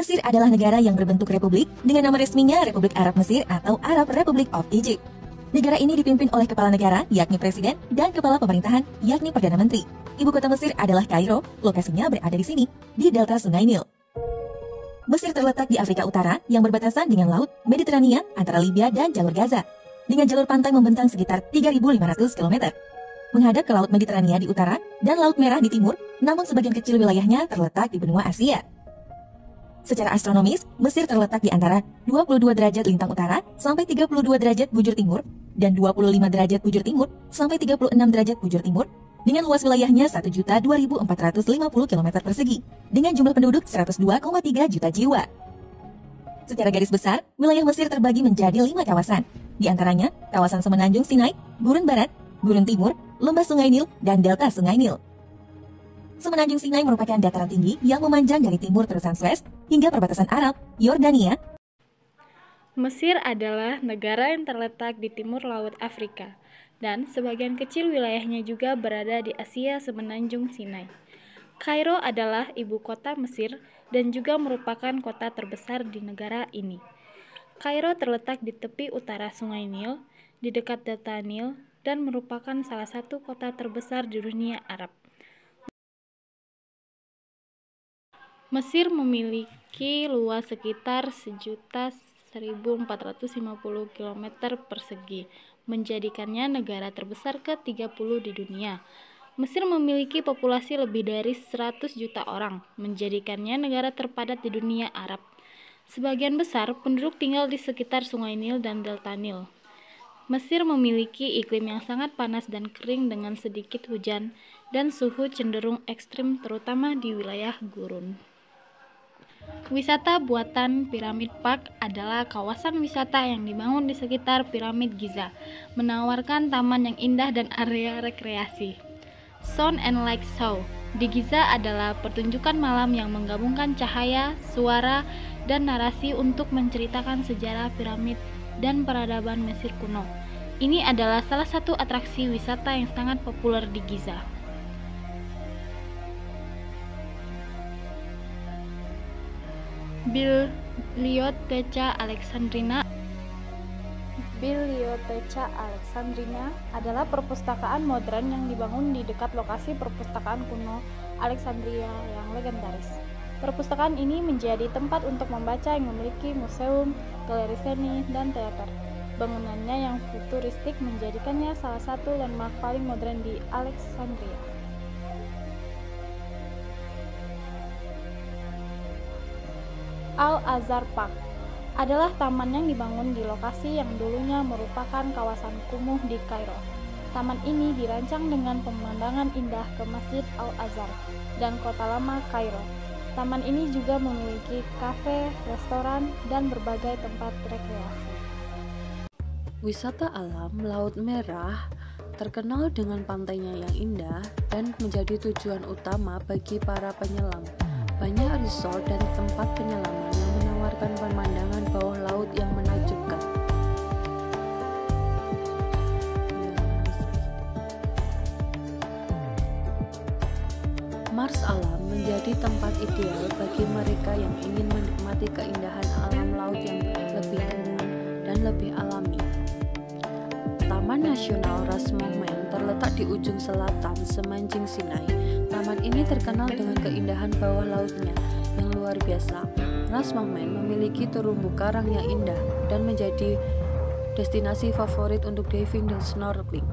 Mesir adalah negara yang berbentuk republik dengan nama resminya Republik Arab Mesir atau Arab Republic of Egypt. Negara ini dipimpin oleh kepala negara, yakni presiden, dan kepala pemerintahan, yakni perdana menteri. Ibu kota Mesir adalah Kairo, lokasinya berada di sini, di delta Sungai Nil. Mesir terletak di Afrika Utara yang berbatasan dengan Laut Mediterania antara Libya dan jalur Gaza, dengan jalur pantai membentang sekitar 3.500 km. Menghadap ke Laut Mediterania di utara dan Laut Merah di timur, namun sebagian kecil wilayahnya terletak di benua Asia. Secara astronomis, Mesir terletak di antara 22 derajat lintang utara sampai 32 derajat bujur timur dan 25 derajat bujur timur sampai 36 derajat bujur timur dengan luas wilayahnya 1.2450 km persegi dengan jumlah penduduk 102,3 juta jiwa. Secara garis besar, wilayah Mesir terbagi menjadi 5 kawasan, di antaranya kawasan Semenanjung Sinai, Gurun Barat, Gurun Timur, Lembah Sungai Nil, dan Delta Sungai Nil. Semenanjung Sinai merupakan dataran tinggi yang memanjang dari timur terusan Suez hingga perbatasan Arab, Yordania. Mesir adalah negara yang terletak di timur Laut Afrika, dan sebagian kecil wilayahnya juga berada di Asia Semenanjung Sinai. Kairo adalah ibu kota Mesir dan juga merupakan kota terbesar di negara ini. Kairo terletak di tepi utara Sungai Nil, di dekat Delta Nil, dan merupakan salah satu kota terbesar di dunia Arab. Mesir memiliki luas sekitar 1.1450 km persegi, menjadikannya negara terbesar ke-30 di dunia. Mesir memiliki populasi lebih dari 100 juta orang, menjadikannya negara terpadat di dunia Arab. Sebagian besar penduduk tinggal di sekitar Sungai Nil dan Delta Nil. Mesir memiliki iklim yang sangat panas dan kering dengan sedikit hujan, dan suhu cenderung ekstrim terutama di wilayah gurun. Wisata buatan Piramid Park adalah kawasan wisata yang dibangun di sekitar Piramid Giza, menawarkan taman yang indah dan area rekreasi. Sound and Light Show di Giza adalah pertunjukan malam yang menggabungkan cahaya, suara, dan narasi untuk menceritakan sejarah piramid dan peradaban Mesir kuno. Ini adalah salah satu atraksi wisata yang sangat populer di Giza. Biblioteca Alexandrina adalah perpustakaan modern yang dibangun di dekat lokasi perpustakaan kuno Alexandria yang legendaris. Perpustakaan ini menjadi tempat untuk membaca yang memiliki museum, galeri seni, dan teater. Bangunannya yang futuristik menjadikannya salah satu landmark paling modern di Alexandria. Al-Azhar Park adalah taman yang dibangun di lokasi yang dulunya merupakan kawasan kumuh di Kairo. Taman ini dirancang dengan pemandangan indah ke Masjid Al-Azhar dan kota lama Kairo. Taman ini juga memiliki kafe, restoran, dan berbagai tempat rekreasi. Wisata alam Laut Merah terkenal dengan pantainya yang indah dan menjadi tujuan utama bagi para penyelam. Banyak resort dan tempat penyelaman yang menawarkan pemandangan bawah laut yang menakjubkan. Mars Alam menjadi tempat ideal bagi mereka yang ingin menikmati keindahan alam laut yang lebih tenang dan lebih alami. Taman Nasional Ras Mohammed terletak di ujung selatan Semenanjung Sinai. Taman ini terkenal dengan keindahan bawah lautnya yang luar biasa. Ras Mohammed memiliki terumbu karang yang indah dan menjadi destinasi favorit untuk diving dan snorkeling.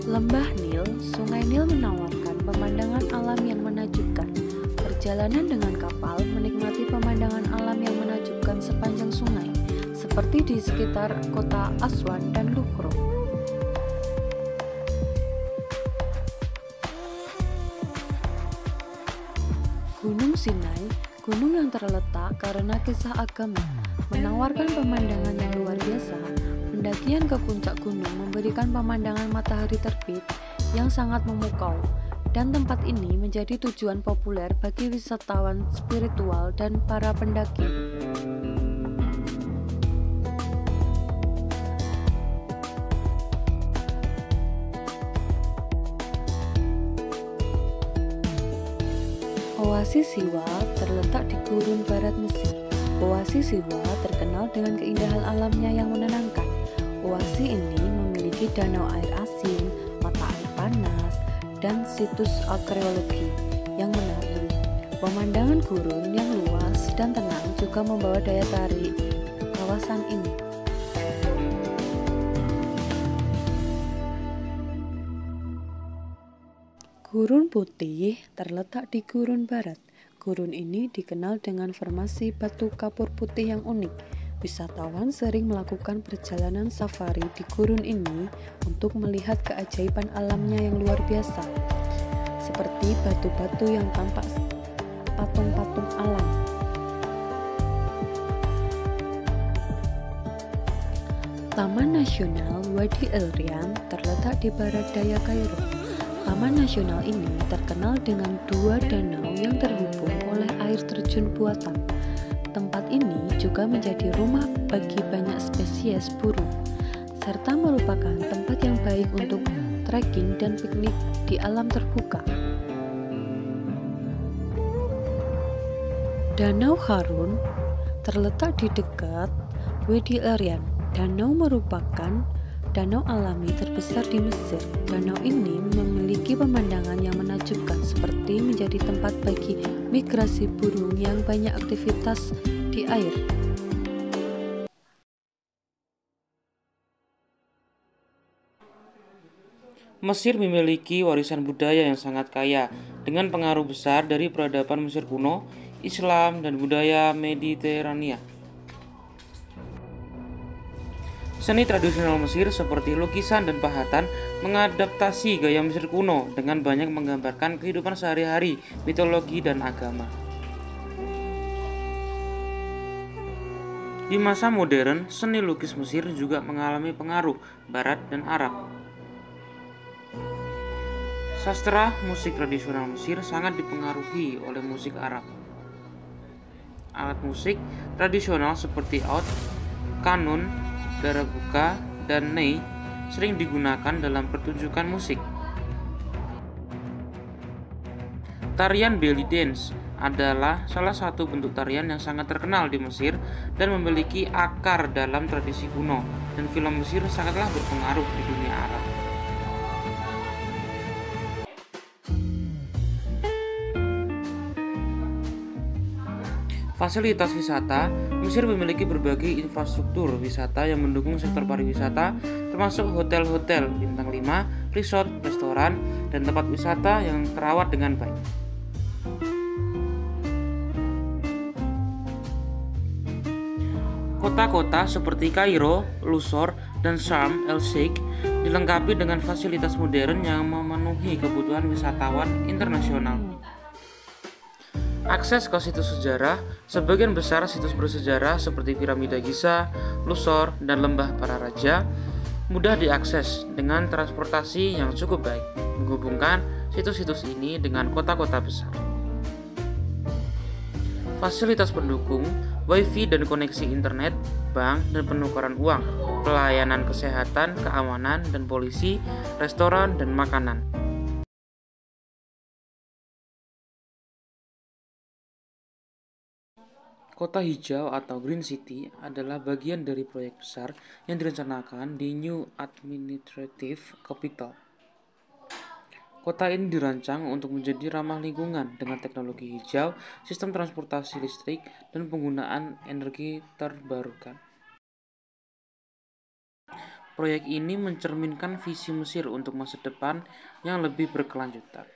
Lembah Nil, Sungai Nil menawarkan pemandangan alam yang menakjubkan. Perjalanan dengan kapal menikmati pemandangan alam yang menakjubkan sepanjang sungai, seperti di sekitar kota Aswan dan Luhro. Gunung Sinai, gunung yang terletak karena kisah agama, menawarkan pemandangan yang luar biasa. Pendakian ke puncak gunung memberikan pemandangan matahari terbit yang sangat memukau, dan tempat ini menjadi tujuan populer bagi wisatawan spiritual dan para pendaki. Oasis Siwa terletak di gurun barat Mesir. Oasis Siwa terkenal dengan keindahan alamnya yang menenangkan. Oasis ini memiliki danau air asin, mata air panas, dan situs arkeologi yang menarik. Pemandangan gurun yang luas dan tenang juga membawa daya tarik kawasan ini. Gurun Putih terletak di gurun barat. Gurun ini dikenal dengan formasi batu kapur putih yang unik. Wisatawan sering melakukan perjalanan safari di gurun ini untuk melihat keajaiban alamnya yang luar biasa, seperti batu-batu yang tampak patung-patung alam. Taman Nasional Wadi El-Ryan terletak di barat daya Kairo. Taman nasional ini terkenal dengan 2 danau yang terhubung oleh air terjun buatan. Tempat ini juga menjadi rumah bagi banyak spesies burung, serta merupakan tempat yang baik untuk trekking dan piknik di alam terbuka. Danau Harun terletak di dekat Wadi El-Ryan. Danau merupakan danau alami terbesar di Mesir. Danau ini memiliki pemandangan yang menakjubkan, seperti menjadi tempat bagi migrasi burung yang banyak aktivitas di air. Mesir memiliki warisan budaya yang sangat kaya, dengan pengaruh besar dari peradaban Mesir kuno, Islam, dan budaya Mediterania. Seni tradisional Mesir seperti lukisan dan pahatan mengadaptasi gaya Mesir kuno dengan banyak menggambarkan kehidupan sehari-hari, mitologi, dan agama. Di masa modern, seni lukis Mesir juga mengalami pengaruh Barat dan Arab. Sastra musik tradisional Mesir sangat dipengaruhi oleh musik Arab. Alat musik tradisional seperti oud, kanun, darabuka, dan ney sering digunakan dalam pertunjukan musik. Tarian belly dance adalah salah satu bentuk tarian yang sangat terkenal di Mesir dan memiliki akar dalam tradisi kuno, dan film Mesir sangatlah berpengaruh di dunia Arab. Fasilitas wisata, Mesir memiliki berbagai infrastruktur wisata yang mendukung sektor pariwisata, termasuk hotel-hotel bintang 5, resort, restoran, dan tempat wisata yang terawat dengan baik. Kota-kota seperti Kairo, Luxor, dan Sharm el-Sheikh dilengkapi dengan fasilitas modern yang memenuhi kebutuhan wisatawan internasional. Akses ke situs sejarah, sebagian besar situs bersejarah seperti piramida Giza, Luxor, dan lembah para raja mudah diakses dengan transportasi yang cukup baik, menghubungkan situs-situs ini dengan kota-kota besar. Fasilitas pendukung, wifi dan koneksi internet, bank dan penukaran uang, pelayanan kesehatan, keamanan dan polisi, restoran dan makanan. Kota hijau atau Green City adalah bagian dari proyek besar yang direncanakan di New Administrative Capital. Kota ini dirancang untuk menjadi ramah lingkungan dengan teknologi hijau, sistem transportasi listrik, dan penggunaan energi terbarukan. Proyek ini mencerminkan visi Mesir untuk masa depan yang lebih berkelanjutan.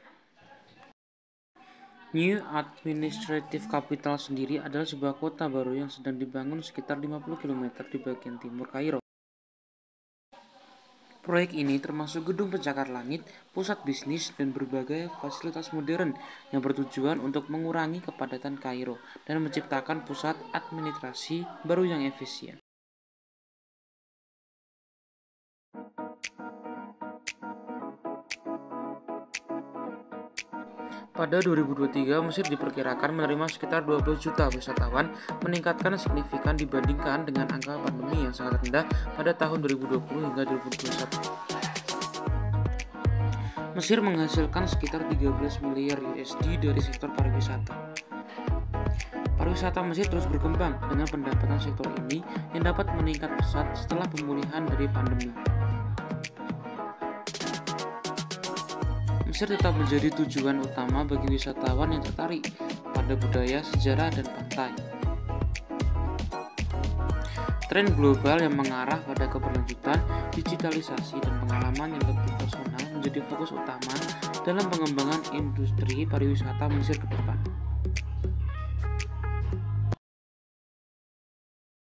New Administrative Capital sendiri adalah sebuah kota baru yang sedang dibangun sekitar 50 km di bagian timur Kairo. Proyek ini termasuk gedung pencakar langit, pusat bisnis, dan berbagai fasilitas modern yang bertujuan untuk mengurangi kepadatan Kairo dan menciptakan pusat administrasi baru yang efisien. Pada 2023, Mesir diperkirakan menerima sekitar 12 juta wisatawan, meningkatkan signifikan dibandingkan dengan angka pandemi yang sangat rendah pada tahun 2020 hingga 2021. Mesir menghasilkan sekitar 13 miliar USD dari sektor pariwisata. Pariwisata Mesir terus berkembang dengan pendapatan sektor ini yang dapat meningkat pesat setelah pemulihan dari pandemi. Mesir tetap menjadi tujuan utama bagi wisatawan yang tertarik pada budaya, sejarah, dan pantai. Tren global yang mengarah pada keberlanjutan, digitalisasi, dan pengalaman yang lebih personal menjadi fokus utama dalam pengembangan industri pariwisata Mesir ke depan.